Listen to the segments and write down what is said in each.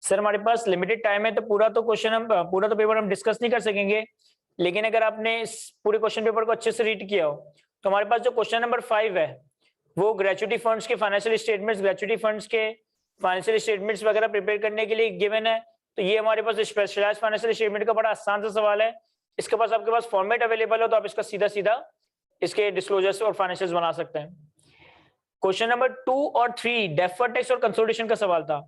Sir हमारे पास limited time है तो पूरा तो पेपर हम डिस्कस नहीं कर सकेंगे, लेकिन अगर आपने इस पूरे क्वेश्चन पेपर को अच्छे से रीड किया हो तो हमारे पास जो क्वेश्चन नंबर 5 है वो ग्रेचुइटी फंड्स के फाइनेंशियल स्टेटमेंट्स, ग्रेचुइटी फंड्स के फाइनेंशियल स्टेटमेंट्स वगैरह प्रिपेयर करने के लिए गिवन है। तो ये हमारे पास स्पेशलाइज्ड फाइनेंशियल स्टेटमेंट का बड़ा आसान सा सवाल है। इसके पास आपके पास फॉर्मेट अवेलेबल हो तो आप इसका सीधा सीधा इसके डिस्क्लोजर्स और फाइनेंशियल्स बना सकते हैं। क्वेश्चन नंबर 2 और 3 डेफर्ड टैक्स और कंसोलिडेशन का सवाल था।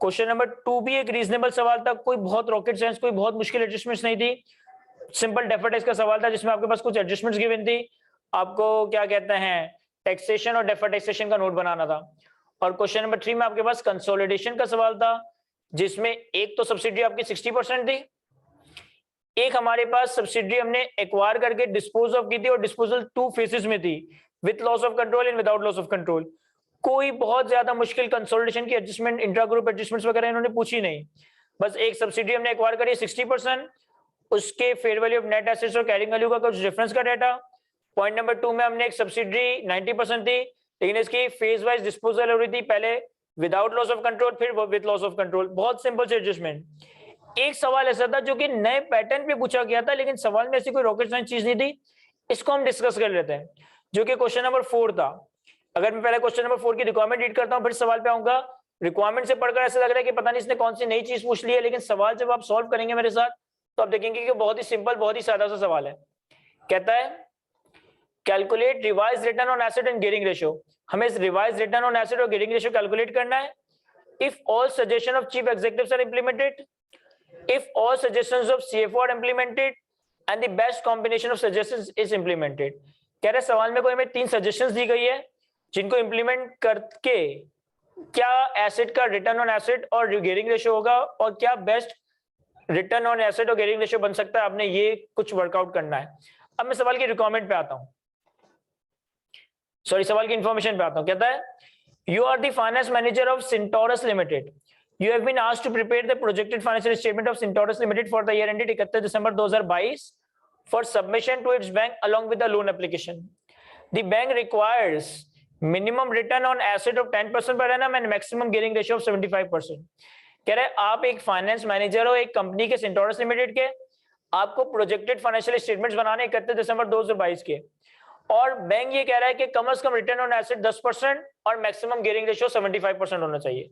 क्वेश्चन नंबर 2 भी एक रीजनेबल सवाल था, कोई बहुत रॉकेट साइंस, कोई बहुत मुश्किल एडजस्टमेंट्स नहीं थी। सिंपल डेफर्ड टैक्स का सवाल था जिसमें आपके पास कुछ एडजस्टमेंट्स गिवन थी, आपको क्या कहते हैं टैक्सेशन और डेफर्ड टैक्सेशन का नोट बनाना था। और क्वेश्चन नंबर 3 में आपके पास कंसोलिडेशन का सवाल था जिसमें एक तो सब्सिडी आपकी 60% थी, एक हमारे पास सब्सिडी हमने एक्वायर करके डिस्पोज ऑफ की थी और डिस्पोजल 2 फेसेस में थी, with loss of control and without loss of control. कोई बहुत ज्यादा मुश्किल कंसोलिडेशन की एडजस्टमेंट, इंट्रा ग्रुप एडजस्टमेंट्स वगैरह इन्होंने पूछी नहीं। बस एक सब्सिडी हमने एक्वायर करी 60%, उसके fair value of net assets और कैरिंग वैल्यू का कुछ डिफरेंस का डाटा। पॉइंट नंबर 2 में हमने एक सब्सिडी 90% थी लेकिन इसकी फेज वाइज डिस्पोजल हो रही थी, पहले विदाउट लॉस ऑफ कंट्रोल फिर विद लॉस ऑफ कंट्रोल। बहुत सिंपल से एडजस्टमेंट। एक सवाल ऐसा था जो कि नए पैटर्न पे पूछा गया था लेकिन सवाल में ऐसी कोई रॉकेट साइंस चीज नहीं थी, इसको हम डिस्कस कर लेते हैं, जो कि क्वेश्चन नंबर 4 था। अगर मैं पहले क्वेश्चन नंबर 4 की रिक्वायरमेंट रीड करता हूं फिर सवाल पे आऊंगा। रिक्वायरमेंट से पढ़कर ऐसा लग रहा है कि पता नहीं इसने कौन सी नई चीज पूछ ली है, लेकिन सवाल जब आप सॉल्व करेंगे मेरे साथ तो आप देखेंगे कि बहुत ही सिंपल, बहुत ही सादा सा सवाल है। कहता है calculate revise return on asset and gearing ratio. हमें रिवाइज रिटर्न ऑन एसेट और गियरिंग रेशियो कैलकुलेट करना है। If all suggestion of chief executives are implemented, if all suggestions of CFO are implemented and the best combination of suggestions is implemented। कह रहे सवाल में कोई हमें 3 सजेशंस दी गई है जिनको इंप्लीमेंट करके क्या एसेट का रिटर्न ऑन एसेट और गियरिंग रेशियो होगा और क्या बेस्ट रिटर्न ऑन एसेट और गियरिंग रेशियो बन सकता है, आपने ये कुछ वर्कआउट करना है। अब मैं सवाल की रिक्वायरमेंट पे आता हूं, सवाल की इंफॉर्मेशन पे आता हूं। कहता है you are the finance manager of Sintoras limited, you have been asked to prepare the projected financial statement of Centaurus Limited for the year ended 31 December 2022 for submission to its bank along with the loan application. The bank requires minimum return on asset of 10% per annum and maximum gearing ratio of 75%। कह रहे आप एक finance manager हो एक company के सिंटोरस limited के, आपको projected financial statements बनाने 31 दिसंबर 2022 के, और बैंक ये कह रहा है कि कम से कम रिटर्न ऑन एसेट 10% और मैक्सिमम गियरिंग रेशियो 75% होना चाहिए।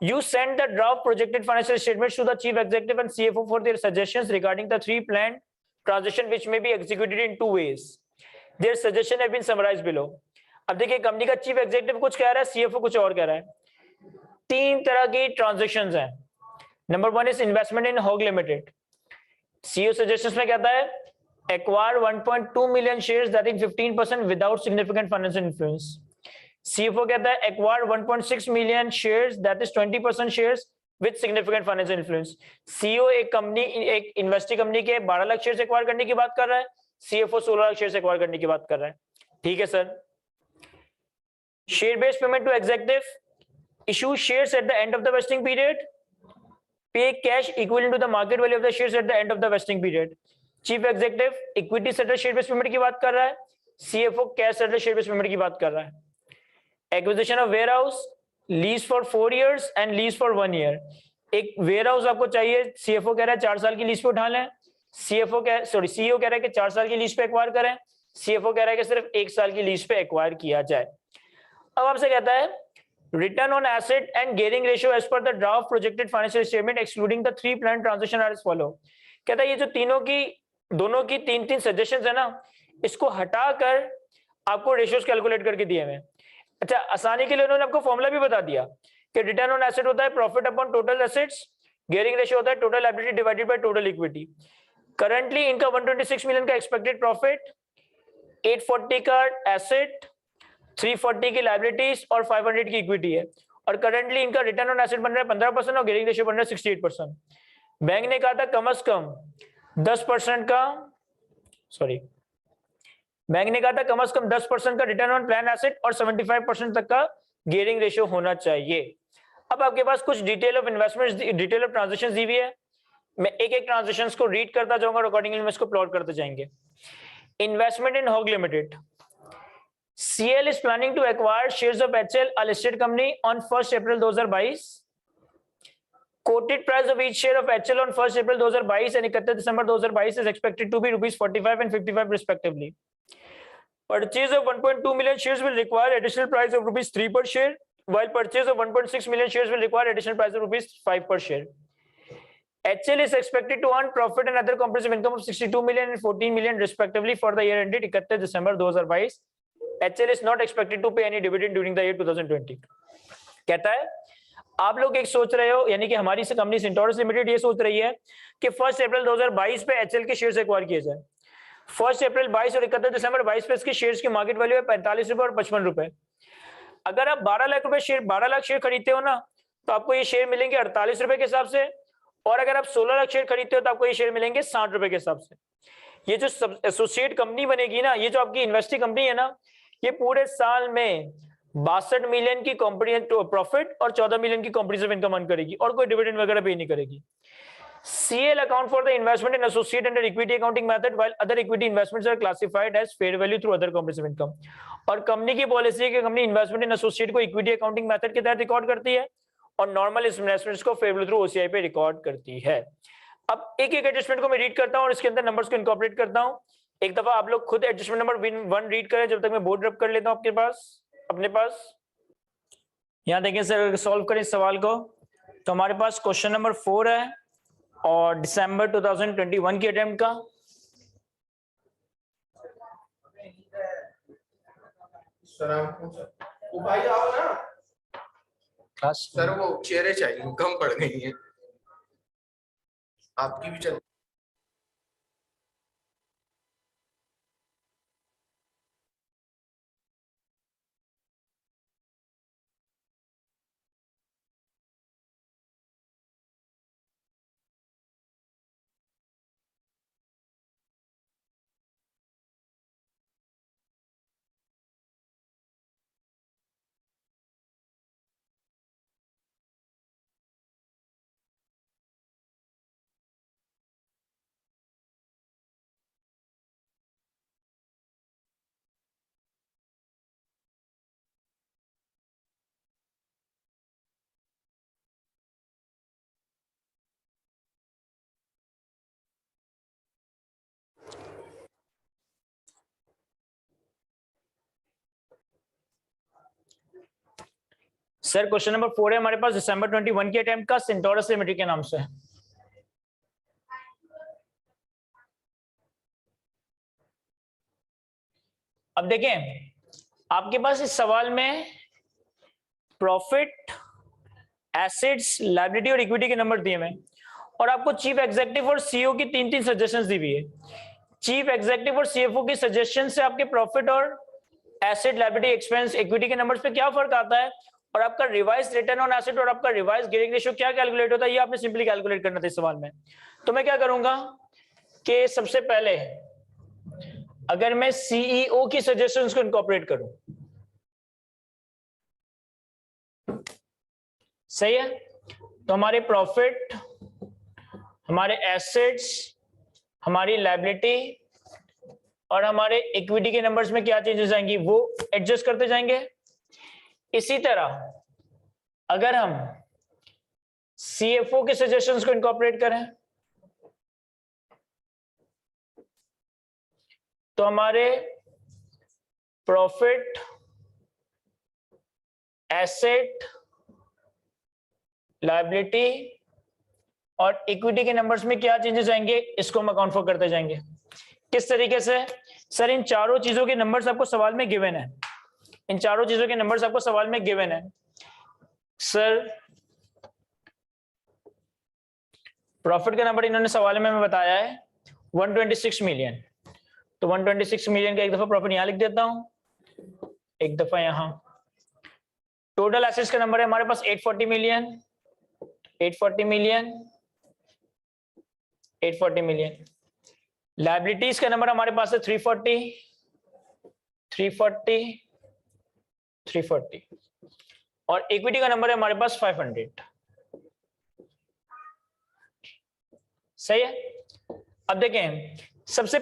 You send the draft projected financial statements to the chief executive and CFO for their suggestions regarding the 3 planned transition which may be executed in 2 ways. Their suggestion have been summarized below। अब देखिए company का chief executive कुछ कह रहा है, CFO कुछ और कह रहा है। 3 तरह की ट्रांजैक्शंस हैं। Number 1 is investment in Hog limited. CEO suggestions में कहता है acquire 1.2 million shares that is 15% without significant financial influence. CFO कहता है acquire 1.6 million shares that is 20% shares with significant financial influence। CEO एक इन्वेस्टिंग कंपनी के 12 lakh shares acquire करने की बात कर रहा है, CFO 16 लाख शेयर्स एक्वायर करने की बात कर रहा है। ठीक है sir. Share based payment to executive, issue shares at the end of the vesting period, pay cash equivalent to the market value of the shares at the end of the vesting period. Chief executive equity settle share based payment की बात कर रहा है, CFO cash settle share based payment की बात कर रहा है। Acquisition of warehouse, lease for 4 years and lease for 1 year। एक वेयरहाउस आपको चाहिए, सीएफओ कह रहा है 4 साल की लीज पे उठा लें, सीईओ कह रहा है कि 4 साल की लीज पे एक्वायर करें, सीएफओ कह रहा है कि सिर्फ 1 साल की लीज पे एक्वायर किया जाए। अब आपसे कहता है return on asset and gearing ratio as per the draft projected financial statement excluding the 3 plan transaction are as follow. कहता है ये जो दोनों की 3 सजेशंस है ना, इसको हटाकर आपको रेशियोज कैलकुलेट करके दिए हुए। अच्छा, आसानी के लिए उन्होंने आपको फॉर्मूला भी बता दिया कि रिटर्न ऑन एसेट होता है profit upon total assets, gearing ratio होता है total liability divided by total equity. Currently इनका 126 मिलियन का एक्सपेक्टेड प्रॉफिट, 840 का एसेट, 340 की लायबिलिटीज और 500 की इक्विटी है, और करंटली इनका रिटर्न ऑन एसेट बन रहा है 15% और गियरिंग रेशियो बन रहा है 68%। बैंक ने कहा था कम से कम 10% का, बैंक ने कहा था कम से कम 10% का रिटर्न ऑन प्लान एसेट और 75% तक का गियरिंग रेशियो होना चाहिए। अब आपके पास कुछ detail of investments, detail of transactions दी हुई है। मैं एक ट्रांजैक्शंस को रीड करता जाऊंगा और अकॉर्डिंगली मैं इसको प्लॉट करते जाएंगे। Investment in Hog limited, CL is planning to acquire shares of HL, a listed company, on 1st April 2022 Quoted price of each share of HL on 1st April 2022 and 31 December 2022 is expected to be rupees 45 and 55 respectively. Purchase of 1.2 million shares will require additional price of rupees 3 per share, while purchase of 1.6 million shares will require additional price of rupees 5 per share. HL is expected to earn profit and other comprehensive income of 62 million and 14 million respectively for the year ended 31 December 2022. HL is not expected to pay any dividend during the year 2020. कहता है आप लोग एक सोच रहे हो, यानी कि हमारी से कंपनी सिंटोरस लिमिटेड ये सोच रही है कि 1 अप्रैल 2022 पे एचएल के शेयर्स एक्वायर किए जाए। 1 अप्रैल 22 और 31 दिसंबर 22 पे इसके शेयर्स की मार्केट वैल्यू है 45 रुपए और 55 रुपए। अगर आप 12 लाख रुपए शेयर 12 लाख शेयर खरीदते हो ना, तो आपको ये शेयर मिलेंगे 48 रुपए के हिसाब से, और अगर आप 16 लाख शेयर खरीदते हो तो आपको ये शेयर मिलेंगे 60 रुपए के हिसाब से। ये जो एसोसिएट कंपनी बनेगी ना, ये जो आपकी इन्वेस्टिंग कंपनी है ना, ये पूरे साल में 62 मिलियन की कॉम्प्रिहेंसिव प्रॉफिट और 14 मिलियन की कॉम्प्रिहेंसिव इनकम अर्न करेगी और कोई डिविडेंड वगैरह पे नहीं करेगी। CL account for the investment in associate under equity accounting method, while other equity investments are classified as fair value through other comprehensive income. और कंपनी की पॉलिसी है कि कंपनी इन्वेस्टमेंट इन एसोसिएट को इक्विटी अकाउंटिंग मेथड के तहत record करती है और नॉर्मल इन्वेस्टमेंट्स को फेयर वैल्यू थ्रू OCI पे रिकॉर्ड करती है। अब एक एक एडजस्टमेंट को मैं रीड करता हूं और इसके अंदर नंबर्स को इनकॉर्पोरेट करता हूं। एक दफा आप लोग खुद एडजस्टमेंट नंबर 1 रीड करें, जब तक मैं बोर्ड रब कर लेता हूं आपके पास अपने पास। यहां देखें सर, सॉल्व करें इस सवाल को। तो हमारे पास क्वेश्चन नंबर 4 है और दिसंबर 2021 की अटेम्प्ट का। वो भाई आओ ना क्लास सर, वो चेयरें चाहिए, कम पड़ गई हैं। आपकी भी चल सर क्वेश्चन नंबर 4 है हमारे पास दिसंबर 21 की अटेम्प्ट का, सिंटोरस लिमिटेड के नाम से। अब देखें आपके पास इस सवाल में प्रॉफिट, एसेट्स, लायबिलिटी और इक्विटी के नंबर दिए हुए हैं और आपको चीफ एग्जीक्यूटिव और CEO की 3-3 सजेशंस दी हुई है। चीफ एग्जीक्यूटिव और CFO की सजेशन से आपके प्रॉफिट और एसेट, लायबिलिटी, एक्सपेंस, इक्विटी के नंबर्स पे क्या फर्क आता है और आपका रिवाइज रिटर्न ऑन एसेट और आपका रिवाइज गियरिंग रेशियो क्या कैलकुलेट होता है, ये आपने सिंपली कैलकुलेट करना था इस सवाल में। तो मैं क्या करूंगा कि सबसे पहले अगर मैं CEO की सजेशंस को इनकॉर्पोरेट करूं, सही है, तो हमारे प्रॉफिट, हमारे एसेट्स, हमारी लायबिलिटी और हमारे इक्विटी के नंबर्स में क्या चेंजेस आएंगी वो एडजस्ट करते जाएंगे। इसी तरह अगर हम CFO के सजेशंस को इनकॉर्पोरेट करें तो हमारे प्रॉफिट, एसेट, लायबिलिटी और इक्विटी के नंबर्स में क्या चेंजेस आएंगे इसको हम अकाउंट फॉर करते जाएंगे। किस तरीके से सर? इन चारों चीजों के नंबर्स आपको सवाल में गिवन है, इन चारों चीजों के नंबर्स आपको सवाल में गिवन है। सर प्रॉफिट का नंबर इन्होंने सवाल में बताया है 126 मिलियन, तो 126 मिलियन का एक दफा प्रॉफिट यहां लिख देता हूं, एक दफा यहां। टोटल एसेट्स का नंबर है हमारे पास 840 मिलियन, 840 मिलियन, 840 मिलियन। लायबिलिटीज का नंबर हमारे पास है 340, 340, 340 और इक्विटी का नंबर है हमारे पास 500। सही है। अब देखें सबसे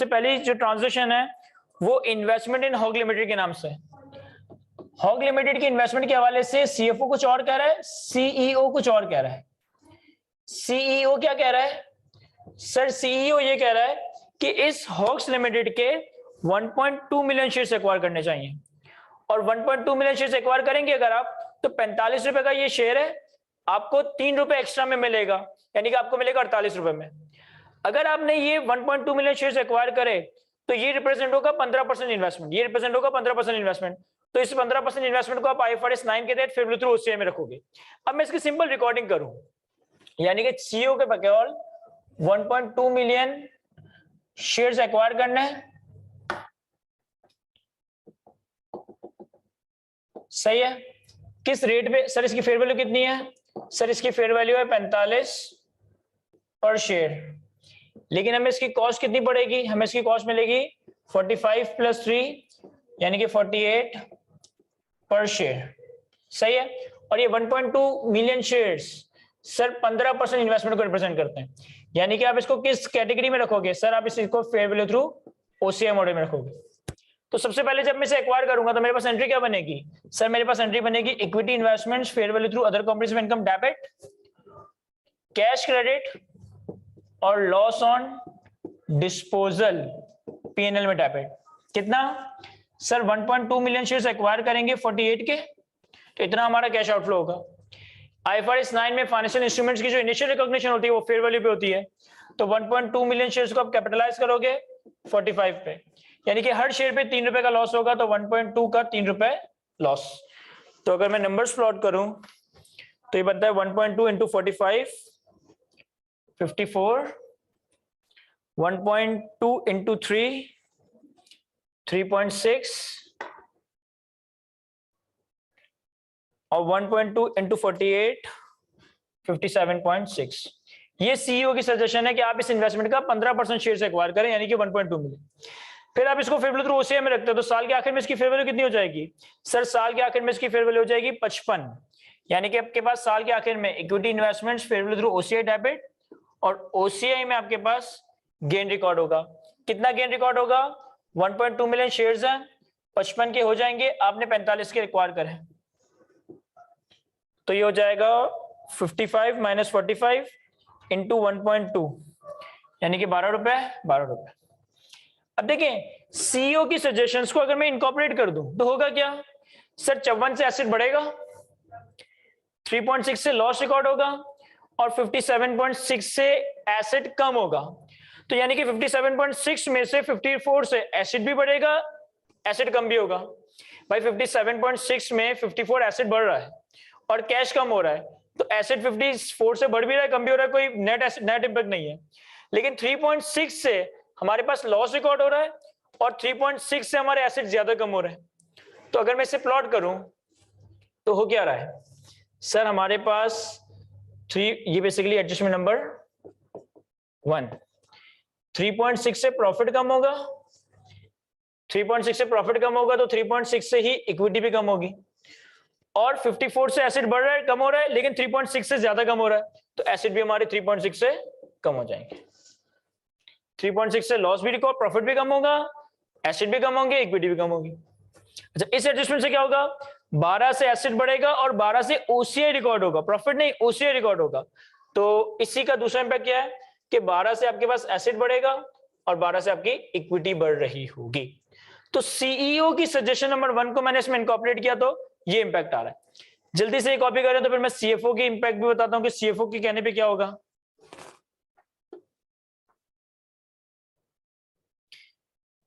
पहली जो ट्रांजेक्शन है वो इन्वेस्टमेंट इन हॉग लिमिटेड के नाम से। हॉग लिमिटेड की इन्वेस्टमेंट के हवाले से सीएफओ कुछ और कह रहा है, सीईओ कुछ और कह रहा है। सीईओ क्या कह रहा है सर? सीईओ ये कह रहा है कि इस हॉग्स लिमिटेड के 1.2 मिलियन शेयर्स एक्वायर करने चाहिए, और 1.2 मिलियन शेयर्स एक्वायर करेंगे अगर आप, तो 45 रुपए का ये शेयर है, आपको 3 रुपए एक्स्ट्रा में मिलेगा, यानी कि आपको मिलेगा 48 रुपए में। अगर आपने ये 1.2 मिलियन शेयर्स एक्वायर करे तो ये रिप्रेजेंट होगा 15% इन्वेस्टमेंट, ये रिप्रेजेंट होगा 15% इन्वेस्टमेंट। तो इस 15% इन्वेस्टमेंट को आप आईएफआरएस 9 के तहत फेयर वैल्यू थ्रू ओसीआई में रखोगे। अब मैं इसकी सिंपल रिकॉर्डिंग करूं, यानी कि सीईओ के बकौल 1.2 मिलियन शेयर्स एक्वायर करने हैं, सही है। किस रेट पे सर? इसकी फेयर वैल्यू कितनी है सर? इसकी फेयर वैल्यू है 45 पर शेयर, लेकिन हमें इसकी कॉस्ट कितनी पड़ेगी? हमें इसकी कॉस्ट मिलेगी 45 + 3 यानी कि 48 पर शेयर, सही है। और ये 1.2 मिलियन शेयर्स सर 15% इन्वेस्टमेंट को रिप्रेजेंट करते हैं, यानी कि आप इसको किस कैटेगरी में रखोगे सर? आप इसको fair value through OCI model में रखोगे। तो सबसे पहले जब मैं इसे एक्वायर करूंगा तो मेरे पास एंट्री क्या बनेगी सर? मेरे पास एंट्री बनेगी equity investments fair value through other comprehensive income debit, cash credit और लॉस ऑन डिस्पोजल पीएनएल में डेबिट। कितना सर? 1.2 मिलियन शेयर्स एक्वायर करेंगे 48 के, तो इतना हमारा कैश आउटफ्लो होगा। आईएफआरएस 9 में फाइनेंशियल इंस्ट्रूमेंट्स की जो इनिशियल रिकॉग्निशन होती है वो फेयर वैल्यू पे होती है, तो 1.2 मिलियन शेयर्स को आप कैपिटलाइज करोगे 45 पे, यानी कि हर शेयर पे 3 रुपए का लॉस होगा, तो 1.2 का 3 रुपए लॉस। तो अगर मैं नंबर्स प्लॉट करूं तो ये बनता है 1.2 इंटू 45 54, 1.2 इंटू 3 3.6 और 1.2 इंटू 48 57.6। ये सीईओ की सजेशन है कि आप इस इन्वेस्टमेंट का 15% शेयर एक्वायर करें, यानी कि 1.2 मिलियन। फिर आप इसको फेयर वैल्यू थ्रू ओसीआई में रखते हो, तो साल के आखिर में इसकी फेयर वैल्यू कितनी हो जाएगी सर? साल के आखिर में इसकी फेयर वैल्यू हो जाएगी 55, यानी कि आपके पास साल के आखिर में equity investments fair value through OCI debit और ओसीआई में आपके पास गेन रिकॉर्ड होगा। कितना गेन रिकॉर्ड होगा? 1.2 मिलियन शेयर्स हैं, 55 के हो जाएंगे, आपने 45 के रिक्वायर करे, तो ये हो जाएगा 55 - 45 इंटू 1.2 यानी कि 12 रुपए 12 रुपए। अब देखें सीईओ की सजेशंस को अगर मैं इनकॉर्पोरेट कर दूं तो होगा क्या सर? 54 से एसेट बढ़ेगा, 3.6 से लॉस रिकॉर्ड होगा और 57.6 से एसेट कम होगा, तो यानी कि 57.6 में से 54 से एसेट भी बढ़ेगा, एसेट कम भी होगा। भाई 57.6 में 54 एसेट बढ़ रहा है और कैश कम हो रहा है, तो एसेट 54 से बढ़ भी रहा है, कम भी हो रहा है, कोई नेट इंपैक्ट नहीं है। लेकिन 3.6 से हमारे पास लॉस रिकॉर्ड हो रहा है और 3.6 से हमारे एसेट ज्यादा कम हो रहे हैं। तो अगर मैं इसे प्लॉट करूं तो हो क्या रहा है सर? हमारे पास 3, ये बेसिकली एडजस्टमेंट नंबर 1, 3.6 से प्रॉफिट कम होगा, 3.6 से प्रॉफिट कम होगा तो 3.6 से ही इक्विटी भी कम होगी, और 54 से एसेट बढ़ रहा है, कम हो रहा है, लेकिन 3.6 से ज्यादा कम हो रहा है, तो एसेट भी हमारे 3.6 से कम हो जाएंगे। 3.6 से लॉस भी रिकॉर्ड, प्रॉफिट भी कम होगा, एसेट भी कम होंगे, इक्विटी भी कम होगी। अच्छा, इस एडजस्टमेंट से क्या होगा? 12 से एसेट बढ़ेगा और 12 से ओसीआई रिकॉर्ड होगा, प्रॉफिट नहीं ओसीआई रिकॉर्ड होगा। तो इसी का दूसरा इंपैक्ट क्या है कि 12 से आपके पास एसेट बढ़ेगा और 12 से आपकी इक्विटी बढ़ रही होगी। तो सीईओ की सजेशन नंबर 1 को मैंने इसमें इनकॉर्पोरेट किया तो ये इंपैक्ट आ रहा है। जल्दी से कॉपी करें तो फिर मैं सीएफओ की इंपैक्ट भी बताता हूं कि सीएफओ के कहने पे क्या होगा।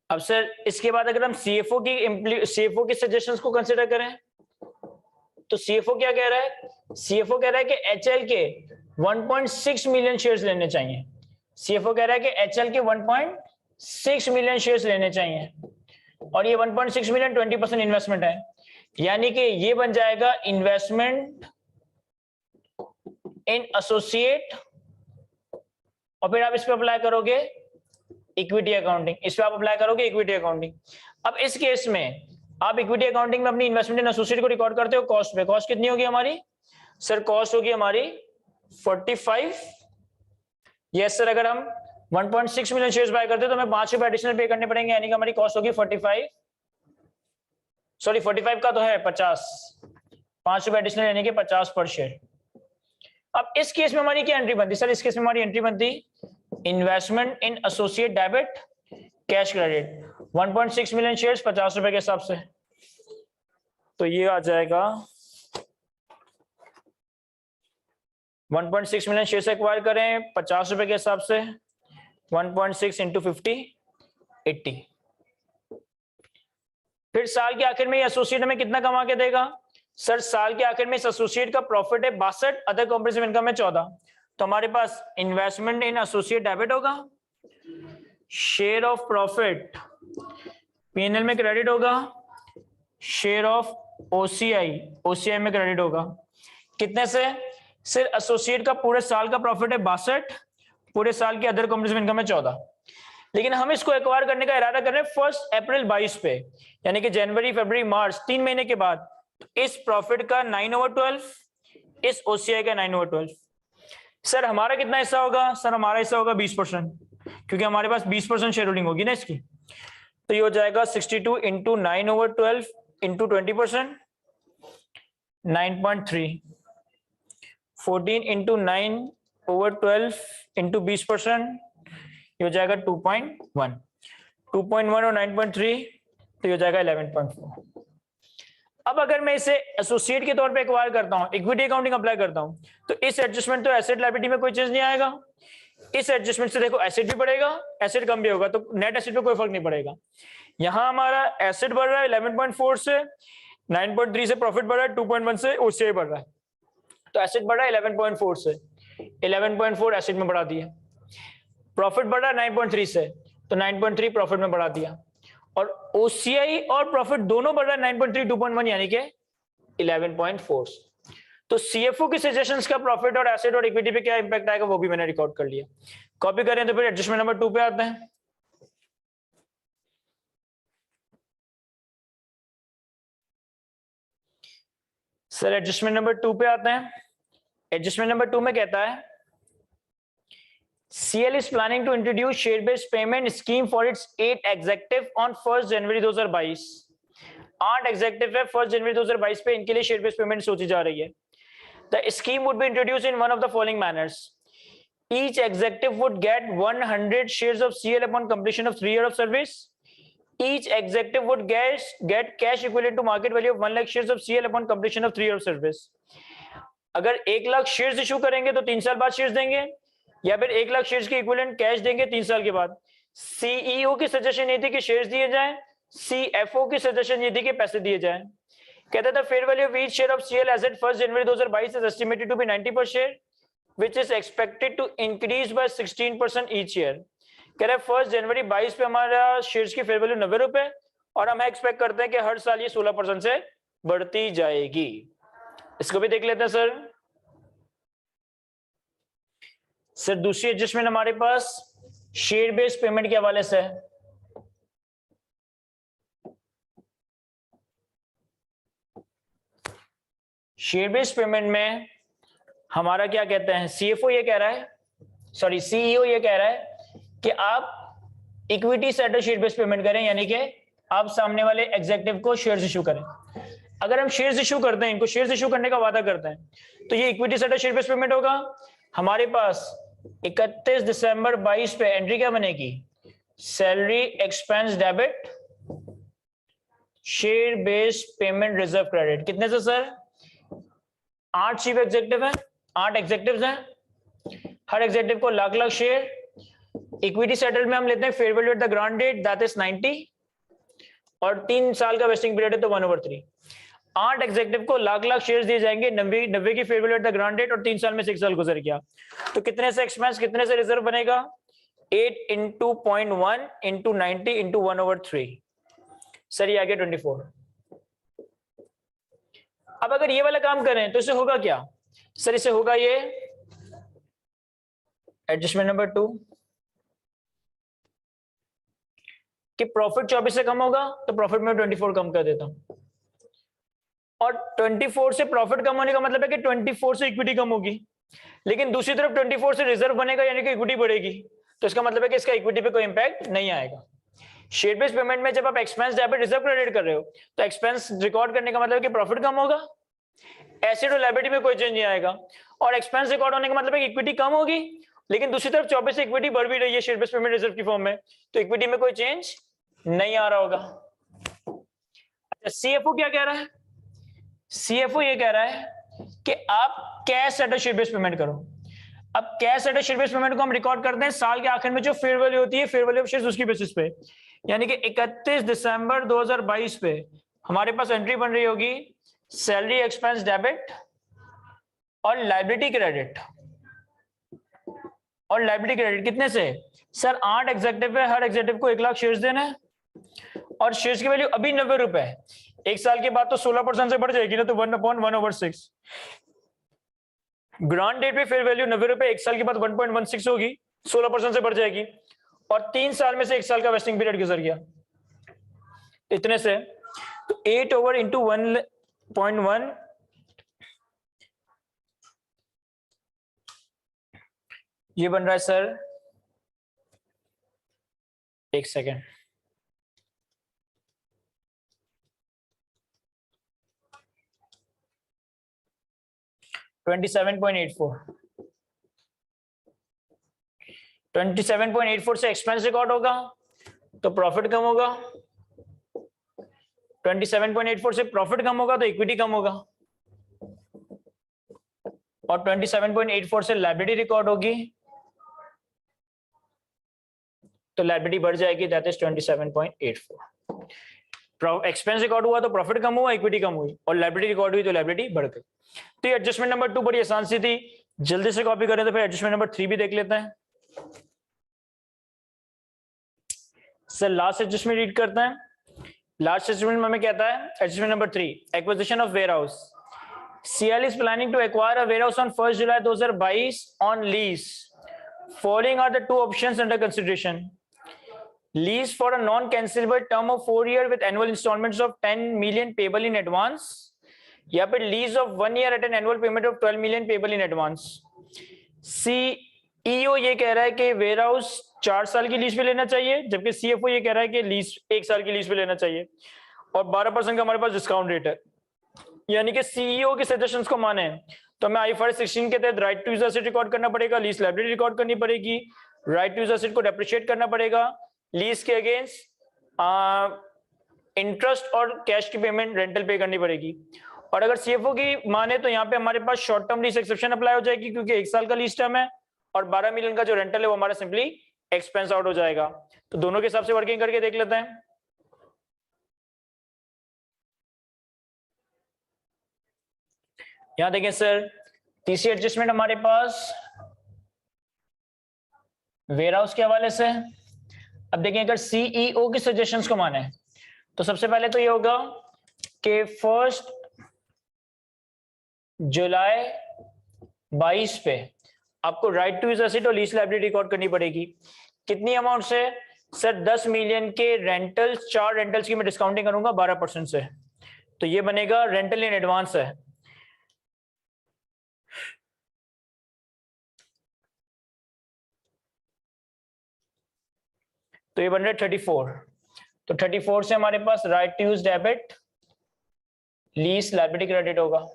अब सर इसके बाद अगर हम सीएफओ की सजेशंस को कंसीडर करें तो सीएफओ क्या कह रहा है? सीएफओ कह रहा है कि एचएल के 1.6 मिलियन शेयर्स लेने चाहिए। सीएफओ कह रहा है कि एचएल के 1.6 मिलियन शेयर्स लेने चाहिए, और ये 1.6 मिलियन 20% इन्वेस्टमेंट है, यानी कि ये बन जाएगा इन्वेस्टमेंट इन एसोसिएट, और फिर आप इस पे अप्लाई करोगे इक्विटी अकाउंटिंग, इस पे आप अप्लाई करोगे इक्विटी अकाउंटिंग। अब इस केस में आप इक्विटी अकाउंटिंग में अपनी इन्वेस्टमेंट इन एसोसिएट को रिकॉर्ड करते हो कॉस्ट पे। कॉस्ट कितनी होगी हमारी सर? कॉस्ट होगी हमारी 45। यस सर, अगर हम 1.6 मिलियन शेयर्स बाय करते हैं तो हमें 5 रुपए एडिशनल पे करने पड़ेंगे, यानी कि हमारी कॉस्ट होगी 45 सॉरी 45 का तो है 50, 5 रुपए एडिशनल यानी कि 50 पर शेयर। अब इस केस में हमारी क्या एंट्री बनती सर? इस केस में हमारी एंट्री बनती इन्वेस्टमेंट इन associate debit cash credit 1.6 million shares 50 रुपए के हिसाब से, तो ये आ जाएगा 1.6 मिलियन शेयर्स एक्वायर करें 50 रुपए के हिसाब से, 1.6 इंटू 50 80। फिर साल के आखिर में ये एसोसिएट हमें कितना कमा के देगा सर? साल के आखिर में इस एसोसिएट का प्रॉफिट है 62, अदर कॉम्प्रिहेंसिव इनकम है 14। तो हमारे पास इन्वेस्टमेंट इन एसोसिएट डेबिट होगा, शेयर ऑफ प्रॉफिट पीएनएल में क्रेडिट होगा, शेयर ऑफ ओसीआई में क्रेडिट होगा। कितने से? सिर्फ एसोसिएट का पूरे साल का प्रॉफिट है 62, पूरे साल की अदर कॉम्प्रिहेंसिव इनकम है 14। लेकिन हम इसको एक्वायर करने का इरादा कर रहे हैं 1 अप्रैल 22 पे, यानी कि जनवरी फरवरी मार्च 3 महीने के बाद। तो इस प्रॉफिट का 9/12, इस ओसीआई का 9/12। सर हमारा कितना हिस्सा होगा? सर हमारा हिस्सा होगा 20%, क्योंकि हमारे पास 20% शेयर होल्डिंग होगी ना इसकी। तो ये हो जाएगा 62 इंटू 9/12 इंटू 20%, 9.3, 14 इंटू 9/12 इंटू 20%, ये हो जाएगा 2.1, 2.1 और 9.3 तो ये हो जाएगा 11.4। अब अगर मैं इसे एसोसिएट के तौर पे एक्वायर करता हूं, इक्विटी अकाउंटिंग अप्लाई करता हूं, तो इस एडजस्टमेंट तो एसेट लायबिलिटी में कोई चेंज नहीं आएगा। इस एडजस्टमेंट से देखो एसेट भी बढ़ेगा, एसेट कम भी होगा, तो नेट एसेट पे कोई फर्क नहीं पड़ेगा। यहां हमारा एसेट बढ़ रहा है 11.4 से, 9.3 से प्रॉफिट बढ़ रहा है, 2.1 से ओसीआई बढ़ रहा है। तो एसेट बढ़ रहा है 11.4 से, 11.4 एसेट में बढ़ा दिया। प्रॉफिट बढ़ रहा है 9.3 से, तो 9.3 प्रॉफिट में बढ़ा दिया। और ओसीआई और प्रॉफिट दोनों बढ़ रहा है 9.3 2.1 यानी कि 11.4। तो सीएफओ की सजेशंस का प्रॉफिट और एसेट और इक्विटी पे क्या इंपैक्ट आएगा वो भी मैंने रिकॉर्ड कर लिया। कॉपी करें तो फिर एडजस्टमेंट नंबर 2 पे आते हैं। सर एडजस्टमेंट नंबर 2 पे आते हैं। एडजस्टमेंट नंबर 2 में कहता है CL is planning to introduce share-based payment scheme for its 8 executive on 1 January 2022। 8 executive है 1 जनवरी 2022 पे, इनके लिए शेयर बेस्ड पेमेंट सोची जा रही है। The scheme would be introduced in one of the following manners. Each executive would get 100 shares of CL upon completion of 3 years of service. Each executive would get cash equivalent to market value of 1 lakh shares of CL upon completion of 3 years of service. अगर 1 lakh shares issue करेंगे तो 3 साल बाद shares देंगे, या फिर 1 lakh shares के equivalent cash देंगे 3 साल के बाद। सीईओ की सजेशन ये थी कि शेयर्स दिए जाएं, सीएफओ की सजेशन ये थी कि पैसे दिए जाएं। कहता था fair value of each share of CL as at 1 January 2022 is estimated to be 90 per share which is expected to increase by 16% each year. कह रहा है 1 जनवरी 22 पे हमारा शेयर्स की फेयर वैल्यू 90 रुपए, और हम एक्सपेक्ट करते हैं कि हर साल ये 16% से बढ़ती जाएगी। इसको भी देख लेते हैं सर। सर दूसरी एडजस्टमेंट हमारे पास शेयर बेस्ड पेमेंट के हवाले से है। शेयर बेस्ड पेमेंट में हमारा क्या कहते हैं, सीएफओ ये कह रहा है, सॉरी सीईओ ये कह रहा है कि आप equity settle share based payment करें, यानी कि आप सामने वाले एग्जीक्यूटिव को शेयर्स इशू करें। अगर हम शेयर्स इशू करते हैं, इनको शेयर्स इशू करने का वादा करते हैं, तो ये equity settle share based payment होगा। हमारे पास 31 दिसंबर 22 पे एंट्री क्या बनेगी, salary expense debit share based payment reserve credit. कितने से सर? 8 चीफ एग्जीक्यूटिव है, 8 एग्जीक्यूटिव्स हैं, हर एग्जीक्यूटिव को लाख शेयर। इक्विटी सेटल में हम लेते हैं fair value at the grant date that is 90, और 3 साल का वेस्टिंग पीरियड है तो 1/3। 8 एग्जीक्यूटिव को लाख शेयर्स दिए जाएंगे, 90 की fair value at the grant date, और 3 साल में 6 साल गुजर गया। तो कितने से एक्सपेंस, कितने से रिजर्व बनेगा? 8 इंटू 0.1 इंटू 90 इंटू 1/3। सर ये आ गया 24। अब अगर ये वाला काम करें तो इसे होगा क्या सर? इसे होगा ये एडजस्टमेंट नंबर 2 कि प्रॉफिट 24 से कम होगा, तो प्रॉफिट में 24 कम कर देता हूं, और 24 से प्रॉफिट कम होने का मतलब है कि 24 से इक्विटी कम होगी, लेकिन दूसरी तरफ 24 से रिजर्व बनेगा यानी कि इक्विटी बढ़ेगी, तो इसका मतलब है कि इसका इक्विटी पे कोई इंपैक्ट नहीं आएगा। शेयर बेस्ड पेमेंट में जब आप एक्सपेंस डेबिट रिजर्व क्रेडिट कर रहे हो तो एक्सपेंस रिकॉर्ड करने का मतलब कि प्रॉफिट कम होगा, एसेट और लायबिलिटी में कोई चेंज नहीं आएगा, और एक्सपेंस रिकॉर्ड होने का मतलब है इक्विटी कम होगी, लेकिन दूसरी तरफ 24 से इक्विटी बढ़ भी रही है शेयर बेस्ड पेमेंट रिजर्व की फॉर्म में, तो इक्विटी में कोई चेंज नहीं आ रहा होगा। अच्छा, सीएफओ क्या कह रहा है? सीएफओ ये कह रहा है कि आप cash settle share based payment करो। अब cash settle share based payment को हम रिकॉर्ड करते हैं साल के आखिर में जो फेयर वैल्यू होती है, फेयर वैल्यू ऑफ शेयर्स, उसकी बेसिस पे, यानी कि 31 दिसंबर 2022 पे हमारे पास एंट्री बन रही होगी सैलरी एक्सपेंस डेबिट और लायबिलिटी क्रेडिट। और लायबिलिटी क्रेडिट कितने से? सर 8 एग्जेक्टिव है, हर एग्जेक्टिव को 1 लाख शेयर्स देना है, और शेयर्स की वैल्यू अभी 90 रुपए है, एक साल के बाद तो 16% से बढ़ जाएगी ना, तो 1/1/6। ग्रांट डेट पे फेयर वैल्यू 90 रुपए, एक साल के बाद 1.16 होगी, 16% से बढ़ जाएगी, और 3 साल में से 1 साल का वेस्टिंग पीरियड गुजर गया, इतने से। तो 8/1.1 ये बन रहा है सर, एक सेकेंड, 27.84 से एक्सपेंस रिकॉर्ड होगा तो प्रॉफिट कम होगा, 27.84 से प्रॉफिट कम होगा तो इक्विटी कम होगा, और 27.84 से लायबिलिटी रिकॉर्ड होगी तो लायबिलिटी बढ़ जाएगी, दैट इज 27.84। एक्सपेंस रिकॉर्ड हुआ तो प्रॉफिट कम हुआ, इक्विटी कम हुई, और लायबिलिटी रिकॉर्ड हुई तो लायबिलिटी बढ़ गई। तो ये एडजस्टमेंट नंबर 2 बड़ी आसान सी थी, जल्दी से कॉपी करें तो फिर एडजस्टमेंट नंबर 3 भी देख लेते हैं। सर लास्ट एडजस्टमेंट रीड करते हैं। लास्ट एडजस्टमेंट में कहता है adjustment number 3, acquisition of warehouse. CL is planning to acquire a warehouse on 1st July 2022 on lease. Following are the 2 options under consideration. Lease for a non-cancelable term of 4 years with annual installments of 10 million payable in advance, या फिर lease of 1 year at an annual payment of 12 million payable in advance. CEO ये कह रहा है कि warehouse 4 साल की lease पे लेना चाहिए, जबकि CFO ये कह रहा है कि लीज 1 साल की लीज पे लेना चाहिए, और 12% का हमारे पास डिस्काउंट रेट है। यानी कि CEO के सजेशंस को माने तो हमें IFRS 16 के तहत right to use asset record करना पड़ेगा, लीज लायबिलिटी रिकॉर्ड करनी पड़ेगी, राइट टू यूज एसेट को डेप्रिशिएट करना पड़ेगा, लीज के अगेंस्ट इंटरेस्ट और कैश की पेमेंट रेंटल पे करनी पड़ेगी। और अगर CFO की माने तो यहाँ पे हमारे पास short term lease exception apply हो जाएगी, क्योंकि 1 साल का लीज टर्म है, और 12 मिलियन का जो रेंटल है वो हमारा सिंपली एक्सपेंस आउट हो जाएगा। तो दोनों के हिसाब से वर्किंग करके देख लेते हैं। यहां देखें सर, तीसरी एडजस्टमेंट हमारे पास वेयरहाउस के हवाले से। अब देखें अगर CEO की सजेशंस को माने तो सबसे पहले तो ये होगा कि 1 जुलाई 22 पे आपको राइट टू यूज एसेट और लीज लायबिलिटी रिकॉर्ड करनी पड़ेगी। कितनी अमाउंट से? सर 10 मिलियन के रेंटल्स, 4 रेंटल्स की मैं डिस्काउंटिंग करूंगा 12% से, तो ये बनेगा रेंटल इन एडवांस है। तो ये बन रहा है 34। तो 34 से हमारे पास right to use debit, lease liability credit होगा।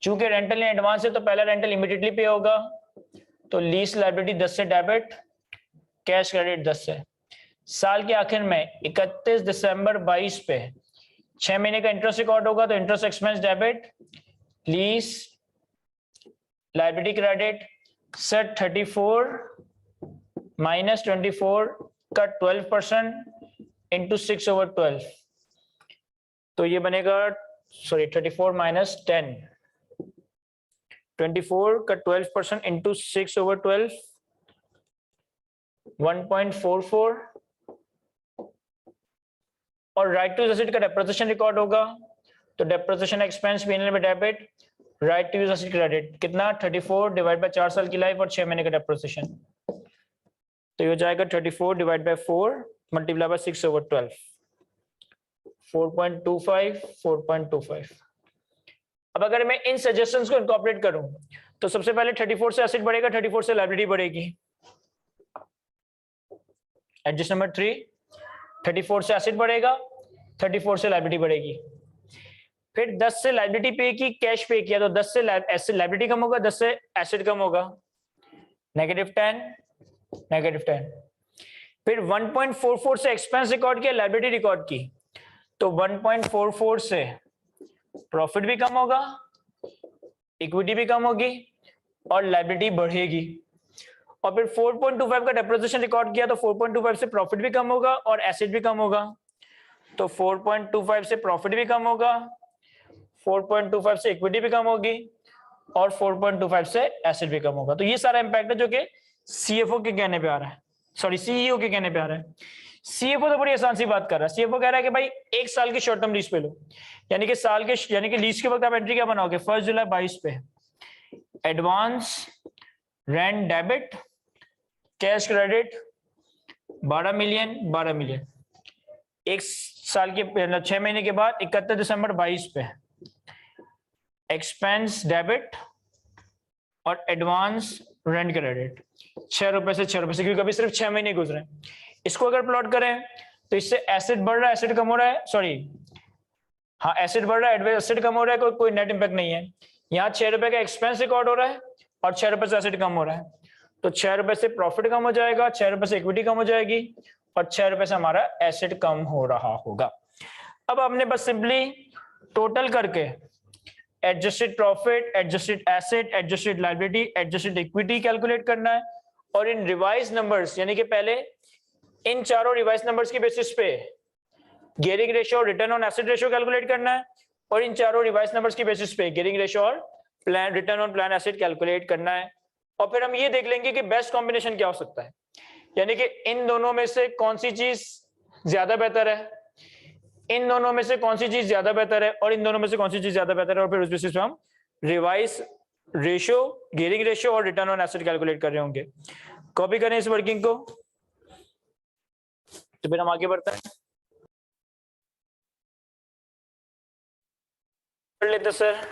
चूंकि रेंटल इन एडवांस है तो पहला रेंटल इमीडिएटली पे होगा, तो लीज लायबिलिटी 10 से डेबिट, कैश क्रेडिट 10 से। साल के आखिर में 31 दिसंबर 22 पे 6 महीने का इंटरेस्ट रिकॉर्ड होगा, तो interest expense debit, lease liability credit. Sir 34 minus 24 का 12% इंटू 6/12, तो ये बनेगा, सॉरी 34 माइनस 10, 24 का 12% इंटू 6/12, 1.44। और राइट टू यूज एसेट का डेप्रिसिएशन रिकॉर्ड होगा, तो डेप्रिसिएशन एक्सपेंस P&L में debit, right to use asset credit कितना, 34 डिवाइड बाय 4 साल की लाइफ और 6 महीने का डेप्रिसिएशन, तो ये हो जाएगा 34 डिवाइड बाय 4 मल्टीप्लाई बाय 6/12, 4.25, 4.25। अब अगर मैं इन सजेशंस को इनकॉर्पोरेट करूं तो सबसे पहले 34 से एसेट बढ़ेगा, 34 से लायबिलिटी बढ़ेगी। एडजस्ट नंबर 3, 34 से एसेट बढ़ेगा, 34 से लायबिलिटी बढ़ेगी। फिर 10 से लायबिलिटी पे की, कैश पे किया, तो 10 से लायबिलिटी कम होगा, 10 से एसेट कम होगा, -10, -10। फिर 1.44 से एक्सपेंस रिकॉर्ड किया, लायबिलिटी रिकॉर्ड की, तो 1.44 से प्रॉफिट भी कम होगा, इक्विटी भी कम होगी और लायबिलिटी बढ़ेगी। और फिर 4.25 का डेप्रिसिएशन रिकॉर्ड किया, तो 4.25 से प्रॉफिट भी कम होगा और एसेट भी कम होगा, तो 4.25 से प्रॉफिट भी कम होगा, 4.25 से इक्विटी भी कम होगी और 4.25 से एसेट भी कम होगा। तो ये सारा इंपैक्ट है जो कि सीएफओ के कहने पे आ रहा है, सॉरी सीईओ के कहने पे आ रहा है। सीएफओ तो बड़ी आसान सी बात कर रहा है। सीएफओ कह रहा है कि भाई 1 साल की शॉर्ट टर्म लीज पे लो, यानी कि लीज के वक्त आप एंट्री क्या बनाओगे, 1 जुलाई 22 पे advance rent debit cash credit 12 million, 1 साल के 6 महीने के बाद 31 दिसंबर 22 पे एक्सपेंस डेबिट और एडवांस रेंट क्रेडिट 6 रुपए से 6 रुपए से, क्योंकि अभी सिर्फ 6 महीने गुजरे। इसको अगर प्लॉट करें तो इससे एसेट बढ़ रहा है, एसेट कम हो रहा है, सॉरी हाँ एसेट बढ़ रहा है, एसेट कम हो रहा है, कोई नेट इंपैक्ट नहीं है। यहाँ 6 रुपए का एक्सपेंस रिकॉर्ड हो रहा है और 6 रुपए से एसेट कम हो रहा है, तो 6 रुपए से प्रॉफिट कम हो जाएगा, 6 रुपए से इक्विटी कम हो जाएगी और 6 रुपए से हमारा एसेट कम हो रहा होगा। अब हमने बस सिंपली टोटल करके adjusted profit, adjusted asset, adjusted liability, adjusted equity calculate करना है और इन रिवाइज नंबर्स, यानी कि पहले इन चारों रिवाइज नंबर्स के बेसिस पे गियरिंग रेशियो और return on asset ratio calculate करना है और इन चारों रिवाइज नंबर्स के बेसिस पे गियरिंग रेशियो और plan return on plan asset calculate करना है। और फिर हम ये देख लेंगे कि बेस्ट कॉम्बिनेशन क्या हो सकता है, यानी कि इन दोनों में से कौन सी चीज ज्यादा बेहतर है, इन दोनों में से कौन सी चीज ज्यादा बेहतर है और इन दोनों में से कौन सी चीज ज्यादा बेहतर है, और फिर उस बेसिस पे हम रिवाइज रेशियो, गियरिंग रेशियो और रिटर्न ऑन एसेट कैलकुलेट कर रहे होंगे। कॉपी करें इस वर्किंग को, तो फिर हम आगे बढ़ते हैं। कर लेते सर।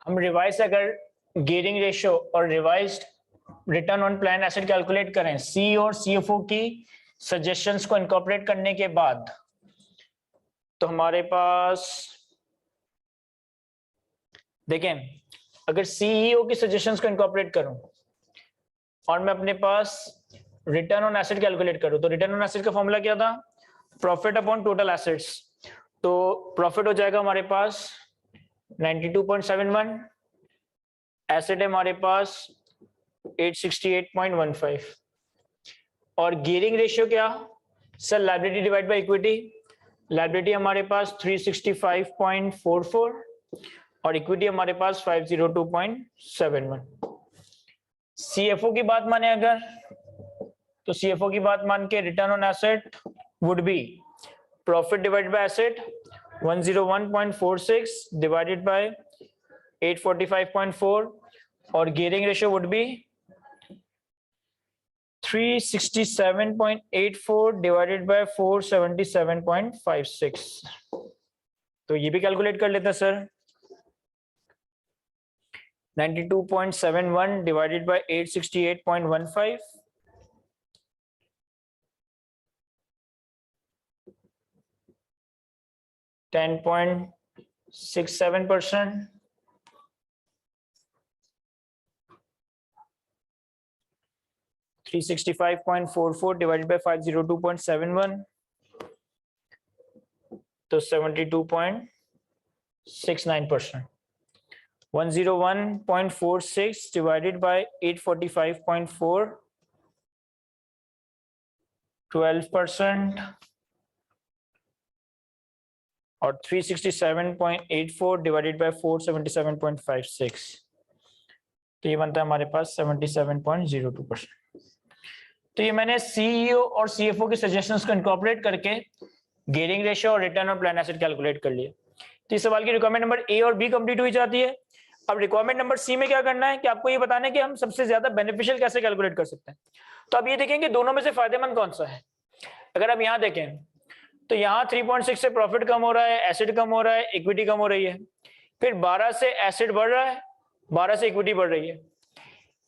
हम रिवाइज अगर गियरिंग रेशियो और revised return on plan asset calculate करें सी और सीएफओ की सजेशंस को इनकॉर्पोरेट करने के बाद, तो हमारे पास देखें, अगर सीईओ की सजेशंस को इनकॉर्पोरेट करूं और मैं अपने पास रिटर्न ऑन एसेट कैलकुलेट करूं, तो रिटर्न ऑन एसेट का फॉर्मूला क्या था, प्रॉफिट अपॉन टोटल एसेट्स। तो प्रॉफिट हो जाएगा हमारे पास 92.71, एसेट है हमारे पास 868.15 और गियरिंग रेशियो क्या sir, liability divide by equity. Liability हमारे पास 365.44 और इक्विटी हमारे पास 502.71। सीएफओ की बात माने अगर, तो सीएफओ की बात मान के return on asset would be profit divided by asset 101.46 divided by 845.4 और gearing ratio would be 367.84 divided by 477.56। तो ये भी कैलकुलेट कर लेते हैं sir. 92.71 divided by 868.15 10.67%। 365.44 divided by 502.71 तो 72.69%। 101.46 divided by 845.4 12% और 367.84 divided by 477.56 तो ये बनता है हमारे पास 77.02%। तो ये मैंने सीईओ और सीएफओ के सजेशंस को इनकॉर्पोरेट करके गियरिंग रेशियो और return on plan asset calculate कर लिया। तो इस सवाल की रिक्वायरमेंट नंबर ए और बी कंप्लीट हुई जाती है। अब रिक्वायरमेंट नंबर सी में क्या करना है कि आपको ये बताना है कि हम सबसे ज्यादा बेनिफिशियल कैसे कैलकुलेट कर सकते हैं। तो अब ये देखेंगे दोनों में से फायदेमंद कौन सा है। अगर आप यहाँ देखें तो यहाँ 3.6 से प्रॉफिट कम हो रहा है, एसेट कम हो रहा है, इक्विटी कम हो रही है। फिर 12 से एसेट बढ़ रहा है, 12 से इक्विटी बढ़ रही है।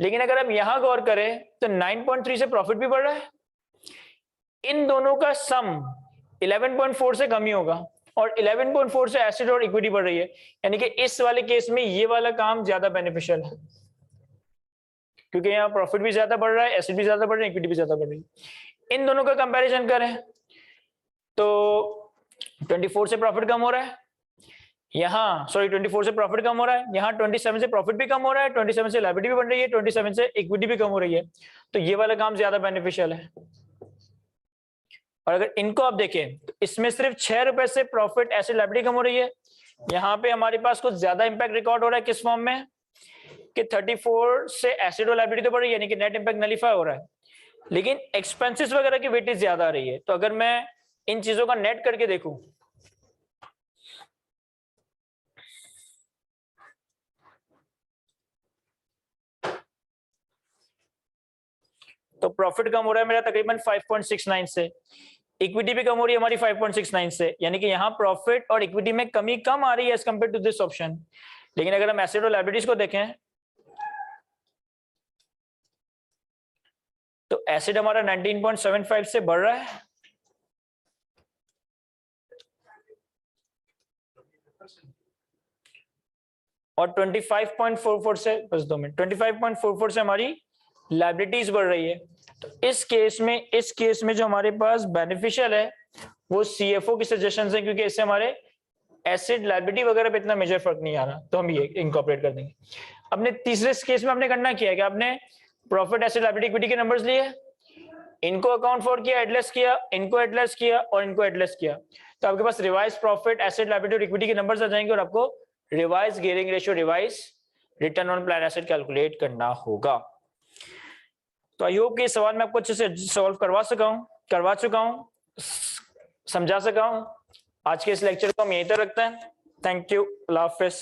लेकिन अगर हम यहां गौर करें तो 9.3 से प्रॉफिट भी बढ़ रहा है। इन दोनों का सम 11.4 से कम ही होगा और 11.4 से एसेट और इक्विटी बढ़ रही है। यानी कि इस वाले केस में ये वाला काम ज्यादा बेनिफिशियल है क्योंकि यहाँ प्रॉफिट भी ज्यादा बढ़ रहा है, एसेट भी ज्यादा बढ़ रहा है, इक्विटी भी ज्यादा बढ़ रही है। इन दोनों का कंपैरिजन करें तो 24 से प्रॉफिट कम हो रहा है, यहाँ 24 से प्रॉफिट कम हो रहा है, यहाँ 27 से प्रॉफिट भी कम हो रहा है, 27 से लायबिलिटी भी बढ़ रही है, 27 से इक्विटी भी कम हो रही है। तो ये वाला काम ज्यादा बेनिफिशियल है। और अगर इनको आप देखें तो इसमें सिर्फ 6 रुपए से प्रॉफिट एसेट लायबिलिटी कम हो रही है। यहाँ पे हमारे पास कुछ ज्यादा इंपैक्ट रिकॉर्ड हो रहा है किस फॉर्म में कि 34 से एसेट और लायबिलिटी तो बढ़ रही है, यानी कि नेट इंपैक्ट नलीफाई हो रहा है, लेकिन एक्सपेंसेस वगैरह की वेटेज ज्यादा आ रही है। तो अगर मैं इन चीजों का नेट करके देखूं तो प्रॉफिट कम हो रहा है मेरा तकरीबन 5.69 से, इक्विटी भी कम हो रही है हमारी 5.69 से, यानी कि यहाँ प्रॉफिट और इक्विटी में कमी कम आ रही है as compare to this option. लेकिन अगर हम एसेट और लायबिलिटीज को देखें तो एसेट हमारा 19.75 से बढ़ रहा है और 25.44 से 25.44 से हमारी लायबिलिटीज बढ़ रही है। तो इस केस में जो हमारे पास बेनिफिशियल है वो सीएफओ की सजेशंस है क्योंकि इससे हमारे एसेट लायबिलिटी वगैरह पे इतना मेजर फर्क नहीं आ रहा, तो हम ये इनकॉर्पोरेट कर देंगे। अपने तीसरे केस में आपने करना किया कि आपने प्रॉफिट एसेट लायबिलिटी इक्विटी के नंबर्स लिए, इनको अकाउंट फॉर किया, एडलेस किया, इनको एडलेस किया और इनको एडलेस किया। तो आपके पास रिवाइज प्रॉफिट एसेट लायबिलिटी और इक्विटी के नंबर्स आ जाएंगे और आपको revise gearing ratio, revise return on plan asset calculate करना होगा। तो आई होप कि इस सवाल में आपको अच्छे से सॉल्व करवा चुका हूं, समझा सका हूं। आज के इस लेक्चर को हम यहीं तक रखते हैं। Thank you, Allah Hafiz.